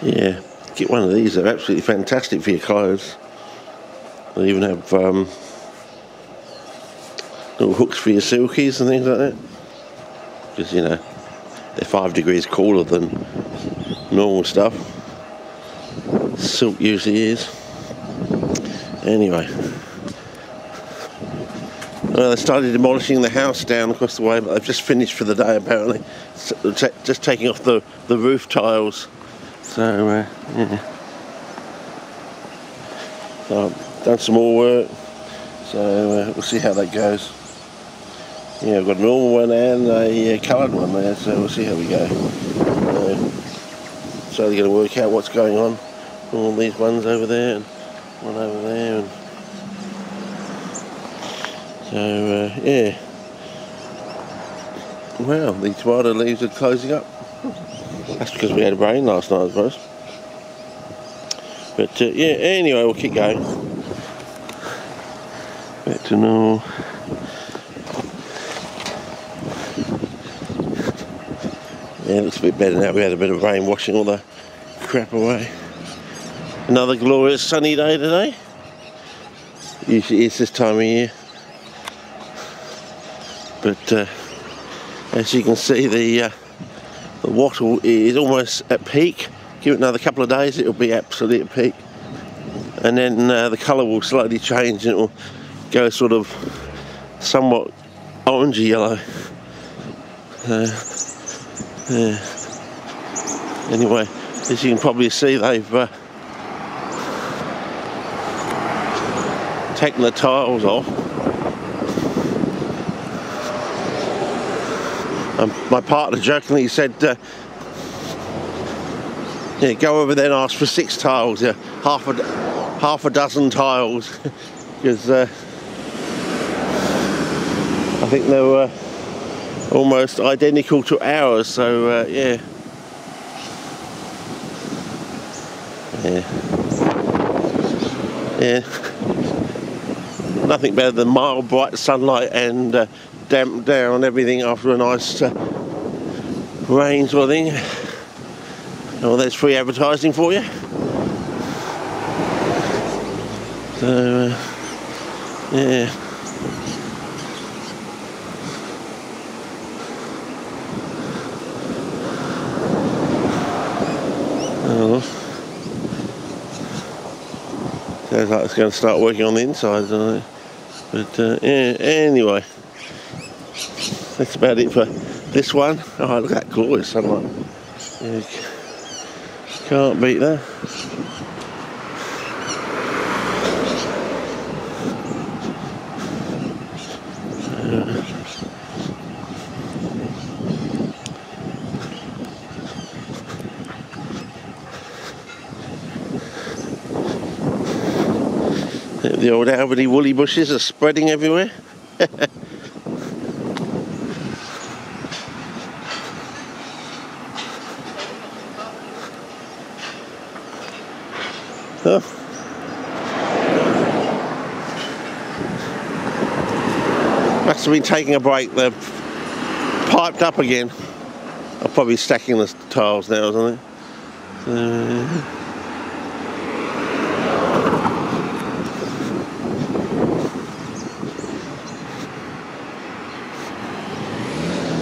Yeah, get one of these. They're absolutely fantastic for your clothes. They even have little hooks for your silkies and things like that. Because, you know, they're 5 degrees cooler than normal stuff. Silk usually is. Anyway. Well, they started demolishing the house down across the way, but they've just finished for the day apparently. So, just taking off the roof tiles. So, yeah. So I've done some more work. So we'll see how that goes. Yeah, I've got a normal one and a coloured one there, so we'll see how we go. So they're going to work out what's going on. All these ones over there and one over there. And so, yeah. Well, the tomato leaves are closing up. That's because we had rain last night, I suppose. But, yeah, anyway, we'll keep going. Back to normal. Yeah, it looks a bit better now. We had a bit of rain washing all the crap away. Another glorious sunny day today. Usually it's this time of year. But as you can see, the wattle is almost at peak. Give it another couple of days, it'll be absolutely at peak. And then the colour will slowly change and it will go sort of somewhat orangey yellow. Yeah. Anyway, as you can probably see, they've taken the tiles off. My partner jokingly said, yeah, go over there and ask for 6 tiles, yeah, half a dozen tiles, because I think they were almost identical to ours. So yeah. Nothing better than mild bright sunlight and damp down everything after a nice rain sort of thing. Well, there's free advertising for you. So yeah. Oh. Sounds like it's going to start working on the inside, doesn't it? But yeah, anyway, that's about it for this one. Oh, look at that glorious sunlight. Yeah, can't beat that. The old Albany woolly bushes are spreading everywhere. Oh. Must have been taking a break. They've piped up again. I'm probably stacking the tiles now, isn't it?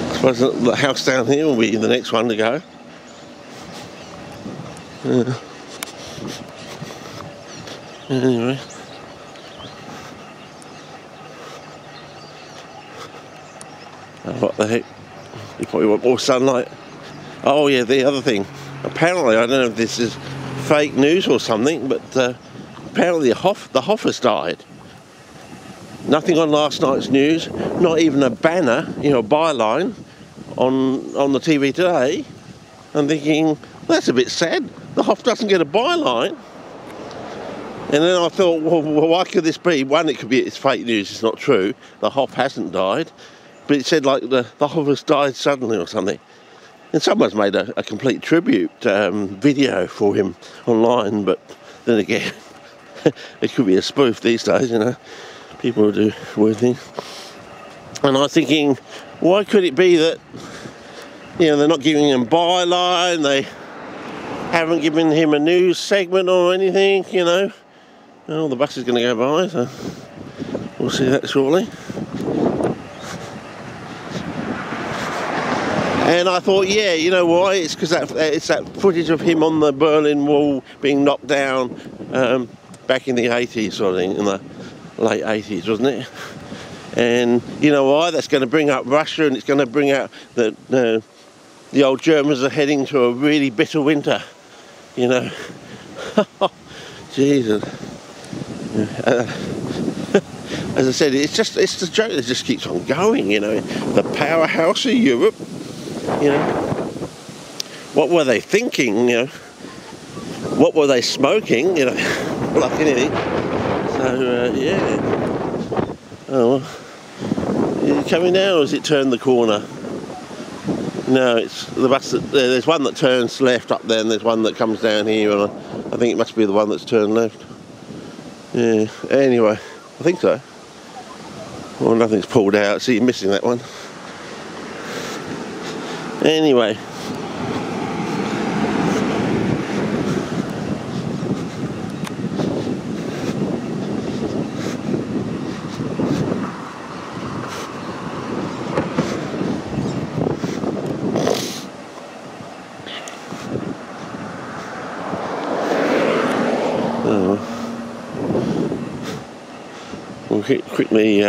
I suppose the house down here will be the next one to go. Anyway. What the heck? You probably want more sunlight. Oh yeah, the other thing. Apparently, I don't know if this is fake news or something, but apparently the Hoffers died. Nothing on last night's news, not even a banner, you know, a byline on the TV today. I'm thinking, well, that's a bit sad. The Hoff doesn't get a byline. And then I thought, well, why could this be? One, it could be it's fake news, it's not true. The Hoff hasn't died. But it said like the Hoffers died suddenly or something. And someone's made a complete tribute video for him online, but then again, it could be a spoof these days, you know. People do weird things. And I was thinking, why could it be that, you know, they're not giving him byline, Haven't given him a news segment or anything, you know. Well, the bus is going to go by, so we'll see that shortly. And I thought, yeah, you know why? It's because it's that footage of him on the Berlin Wall being knocked down back in the 80s, sort of thing, in the late 80s, wasn't it? And you know why? That's going to bring up Russia, and it's going to bring out that the old Germans are heading to a really bitter winter, you know. Jesus. As I said, it's the joke that just keeps on going, you know. The powerhouse of Europe. You know, what were they thinking, you know, what were they smoking, you know, like anything. So, yeah. Oh, is it coming now, or has it turned the corner? No, it's the bus there's one that turns left up there, and there's one that comes down here, and I think it must be the one that's turned left. Yeah, anyway, I think so. Well, nothing's pulled out, so you're missing that one. Anyway, we'll quickly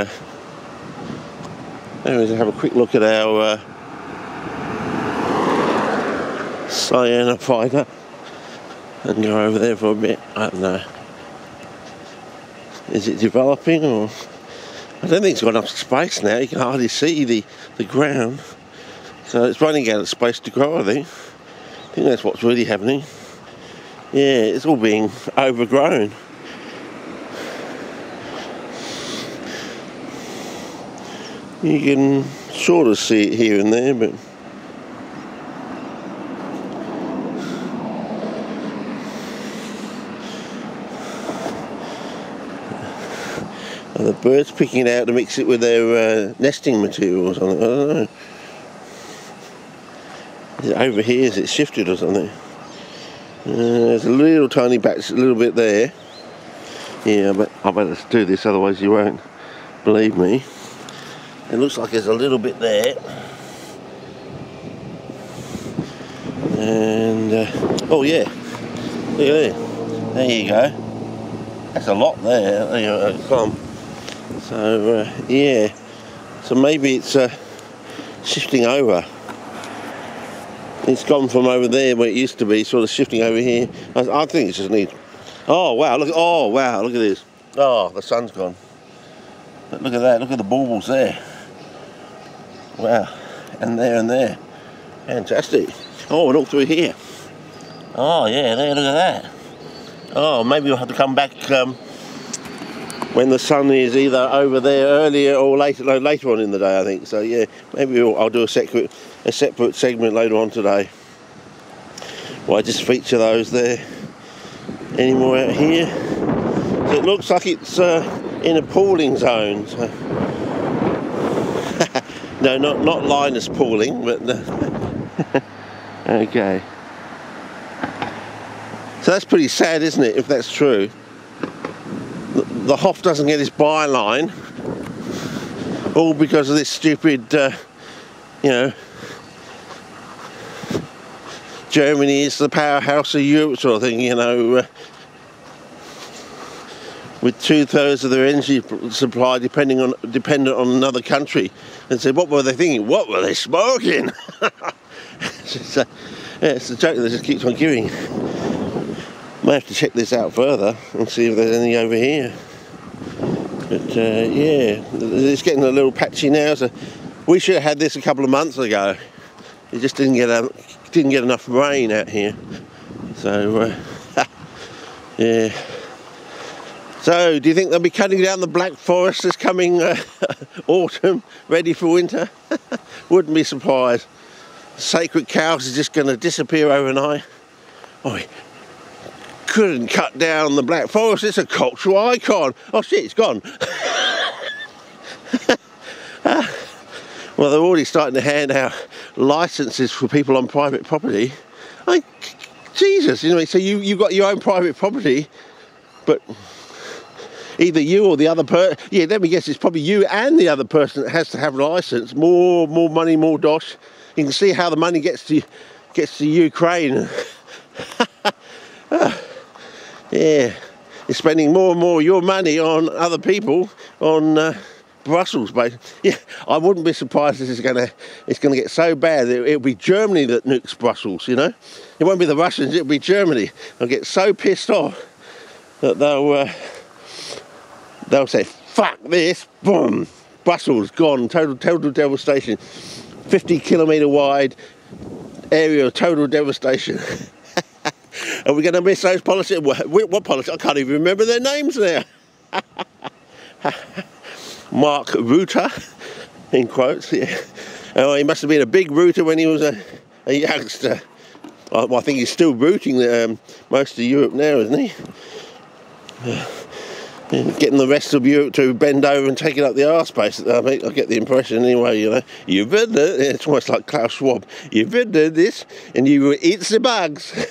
anyways, have a quick look at our cyanofinder and go over there for a bit. I don't know. Is it developing, or I don't think it's got enough space now. You can hardly see the ground, so it's running out of space to grow. I think that's what's really happening. Yeah, it's all being overgrown. You can sort of see it here and there, but are the birds picking it out to mix it with their nesting material or something? I don't know. Is it over here? Is it shifted or something? There's a little tiny patch, a little bit there. Yeah, but I better do this, otherwise you won't believe me. It looks like there's a little bit there. And, oh yeah, look at there. There you go. That's a lot there. There you go. Come on. So, yeah. So maybe it's shifting over. It's gone from over there where it used to be, sort of shifting over here. I think it's just neat. Oh wow! Look! Oh wow! Look at this. Oh, the sun's gone. But look at that! Look at the baubles there. Wow! And there. Fantastic. Oh, and all through here. Oh yeah! There. Look at that. Oh, maybe we'll have to come back when the sun is either over there earlier or later on in the day. I think so. Yeah. Maybe I'll do a separate segment later on today. Well, I just feature those there. Any more out here? So it looks like it's in a pooling zone. So no, not Linus pooling, but okay. So that's pretty sad, isn't it? If that's true, the Hof doesn't get his byline, all because of this stupid, you know, Germany is the powerhouse of Europe sort of thing, you know, with 2/3 of their energy supply dependent on another country. And said, what were they thinking? What were they smoking? It's a joke that just keeps on giving. Might have to check this out further and see if there's any over here. But yeah, it's getting a little patchy now. So we should have had this a couple of months ago. It just didn't get enough rain out here. So yeah. So do you think they'll be cutting down the Black Forest this coming autumn, ready for winter? Wouldn't be surprised. Sacred cows are just going to disappear overnight. Oh, couldn't cut down the Black Forest. It's a cultural icon. Oh shit, it's gone. Well, they're already starting to hand out licenses for people on private property. Jesus, you know. So you've got your own private property, but either you or the other person. Yeah, let me guess. It's probably you and the other person that has to have a license. More money, more dosh. You can see how the money gets to Ukraine. Yeah, you're spending more and more of your money on other people, on Brussels, basically. Yeah, I wouldn't be surprised if it's gonna get so bad that it'll be Germany that nukes Brussels. You know, it won't be the Russians; it'll be Germany. They'll get so pissed off that they'll say, "Fuck this!" Boom, Brussels gone. Total devastation. 50-kilometre wide area of total devastation. Are we going to miss those politicians? What politicians? I can't even remember their names now. Mark Rutte, in quotes. Yeah. Oh, he must have been a big rooter when he was a youngster. Well, I think he's still rooting most of Europe now, isn't he? Getting the rest of Europe to bend over and take it up the arse, basically. I get the impression anyway, you know. You've been there. It's almost like Klaus Schwab. You've been doing this and you will eat the bugs.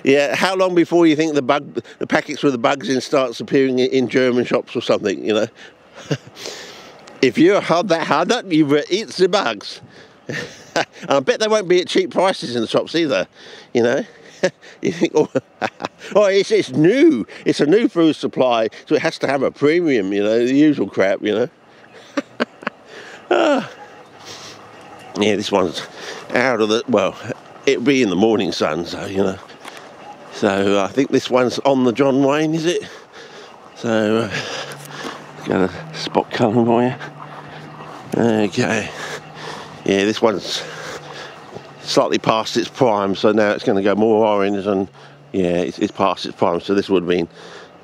Yeah, how long before you think the packets with the bugs in starts appearing in German shops or something, you know? If you had that, you will eat the bugs. And I bet they won't be at cheap prices in the shops either, you know? You think, oh, it's new. It's a new food supply, so it has to have a premium, you know, the usual crap, you know. Yeah, this one's out of the, well, it'll be in the morning sun, so, you know. So I think this one's on the John Wayne, is it? So, got a spot colour for you. Okay. Yeah, this one's slightly past its prime, so now it's going to go more orange, and yeah, it's past its prime. So this would have been,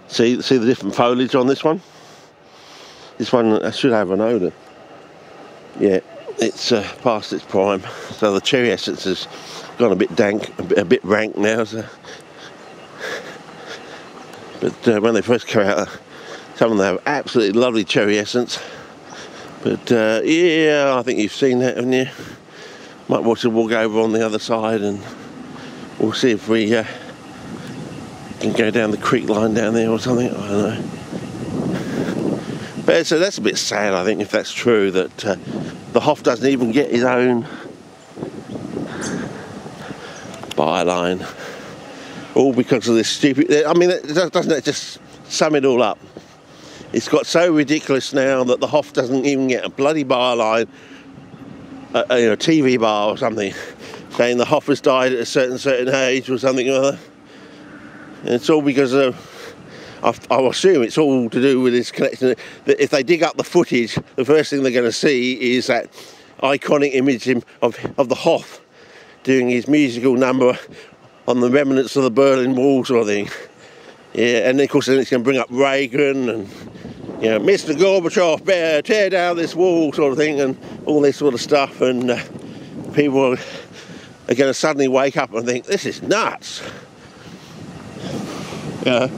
see the different foliage on this one. This one should have an odour. Yeah, it's past its prime, so the cherry essence has gone a bit dank, a bit rank now. So. But when they first come out, some of them have absolutely lovely cherry essence. But yeah, I think you've seen that, haven't you? Might watch a walk over on the other side, and we'll see if we can go down the creek line down there or something. I don't know. But so that's a bit sad, I think, if that's true, that the Hoff doesn't even get his own byline, all because of this stupid. I mean, doesn't it just sum it all up? It's got so ridiculous now that the Hoff doesn't even get a bloody byline. A TV bar or something, saying the Hoff has died at a certain age or something or other. And it's all because of, I assume it's all to do with this connection. That if they dig up the footage, the first thing they're going to see is that iconic image of the Hoff doing his musical number on the remnants of the Berlin Wall sort of thing. Yeah, and then of course then it's going to bring up Reagan and, you know, Mr. Gorbachev, tear down this wall sort of thing, and all this sort of stuff, and people are going to suddenly wake up and think, this is nuts. Yeah.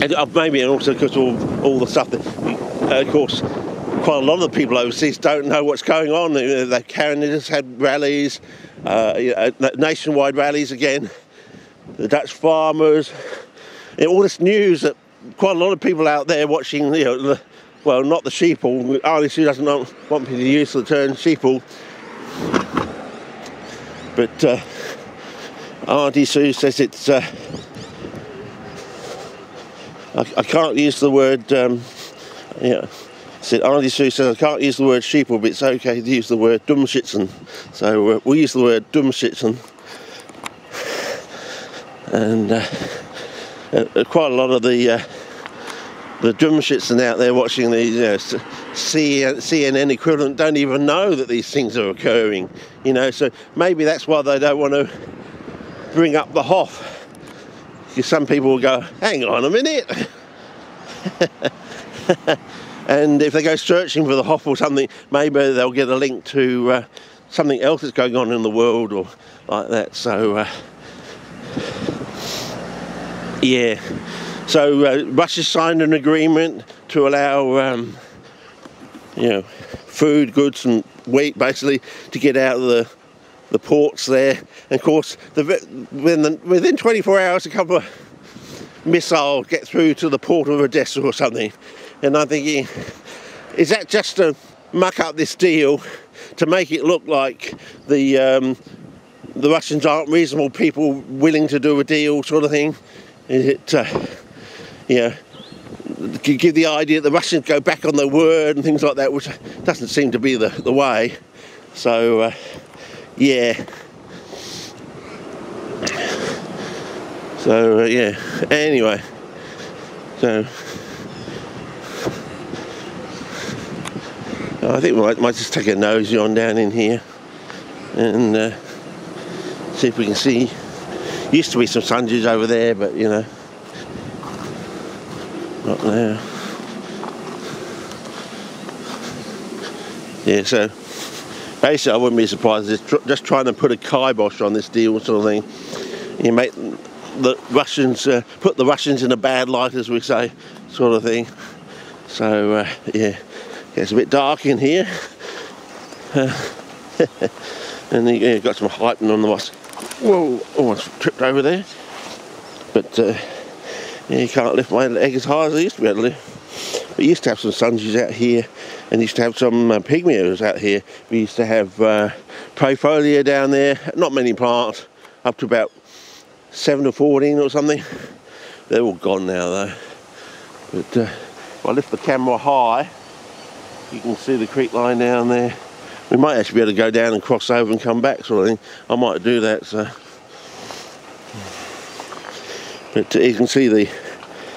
And maybe also because all the stuff that, of course, quite a lot of the people overseas don't know what's going on. Canada just had rallies, nationwide rallies again. The Dutch farmers, all this news that quite a lot of people out there watching, you know, well, not the sheeple. Arnie Sue doesn't want me to use the term sheeple, but Auntie Sue says it's. I can't use the word. Said Auntie Sue says I can't use the word sheeple, but it's okay to use the word dummschützen. So we'll use the word dummschützen. And quite a lot of the dummschützen out there watching the CNN equivalent don't even know that these things are occurring, you know. So maybe that's why they don't want to bring up the Hoff, because some people will go, hang on a minute. And if they go searching for the Hoff or something, maybe they'll get a link to something else that's going on in the world or like that. So yeah, so Russia signed an agreement to allow food, goods and wheat basically to get out of the ports there. And of course, within 24 hours, a couple of missiles get through to the port of Odessa or something. And I'm thinking, is that just to muck up this deal to make it look like the Russians aren't reasonable people willing to do a deal, sort of thing? Is it, you know, give the idea that the Russians go back on their word and things like that, which doesn't seem to be the way. So, yeah. So, yeah. Anyway, so I think we might just take a nosy on down in here and see if we can see. Used to be some sundews over there, but you know, not now. Yeah, so basically I wouldn't be surprised if it's just trying to put a kibosh on this deal sort of thing. You make the Russians, put the Russians in a bad light, as we say, sort of thing. So, yeah, it's a bit dark in here. And you got some hyping on the bus. Whoa, almost tripped over there. But, yeah, you can't lift my leg as high as I used to be able to lift. We used to have some sundews out here, and used to have some pygmeas out here. We used to have Profolia down there, not many plants, up to about 7 to 14 or something. They're all gone now though. But if I lift the camera high, you can see the creek line down there. We might actually be able to go down and cross over and come back, sort of thing. I might do that. So, but you can see as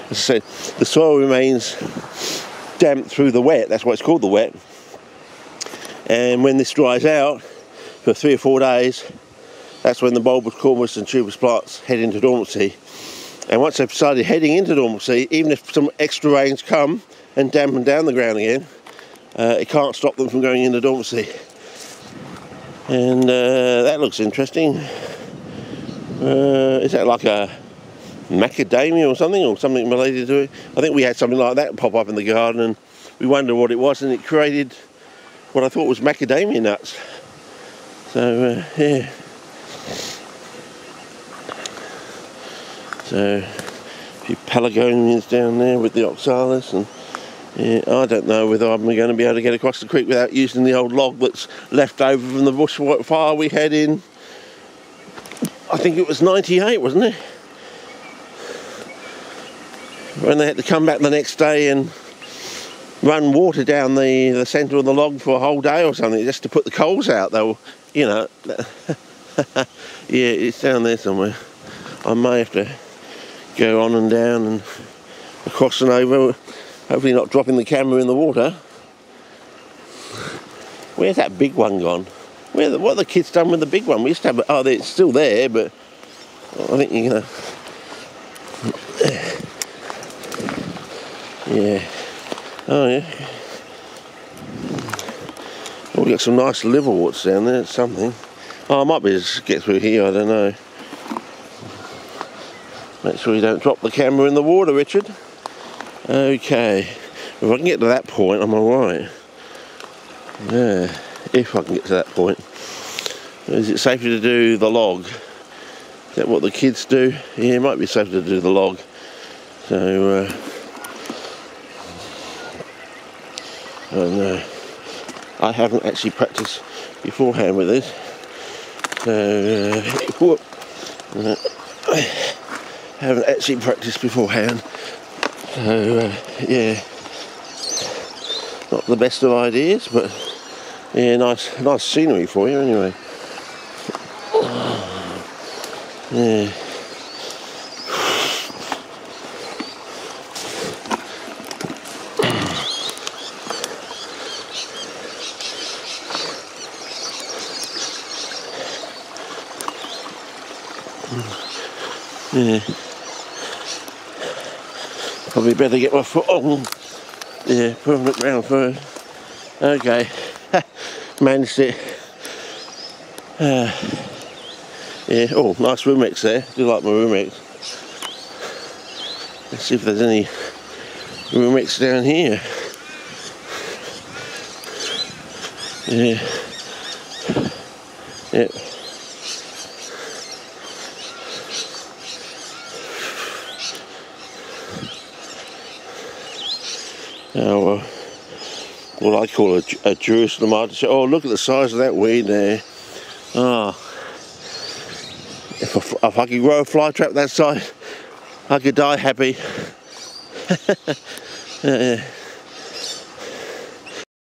I said, the soil remains damp through the wet. That's why it's called the wet. And when this dries out for 3 or 4 days, that's when the bulbous, cormous and tuberous plants head into dormancy. And once they've started heading into dormancy, even if some extra rains come and dampen down the ground again, it can't stop them from going into dormancy. And that looks interesting. Is that like a macadamia or something related to it? I think we had something like that pop up in the garden, and we wondered what it was, and it created what I thought was macadamia nuts. So, yeah. So, a few pelargoniums down there with the oxalis, and yeah, I don't know whether I'm going to be able to get across the creek without using the old log that's left over from the bush fire we had in, I think it was 98, wasn't it? When they had to come back the next day and run water down the centre of the log for a whole day or something, just to put the coals out. They were, you know, yeah, it's down there somewhere. I may have to go on and down and across and over, hopefully not dropping the camera in the water. Where's that big one gone? What have the kids done with the big one? We used to have, oh, it's still there, but I think you're gonna, yeah, oh yeah. Oh, we got some nice liverworts down there, something. Oh, I might be able to get through here, I don't know. Make sure you don't drop the camera in the water, Richard. Okay, if I can get to that point, I'm alright. Yeah, if I can get to that point. Is it safer to do the log? Is that what the kids do? Yeah, it might be safer to do the log. So, I don't know. I haven't actually practiced beforehand with this. So, I haven't actually practiced beforehand. So, yeah. Not the best of ideas, but yeah, nice scenery for you anyway. Yeah. Yeah. Probably better get my foot on. Yeah, put on the ground first. Okay. Managed it. Yeah, oh, nice Rumex there. Do like my Rumex. Let's see if there's any Rumex down here. Yeah. Yeah. Now, what I call a Jerusalem. I say, oh, look at the size of that weed there. Ah, if I could grow a fly trap that size, I could die happy. Yeah.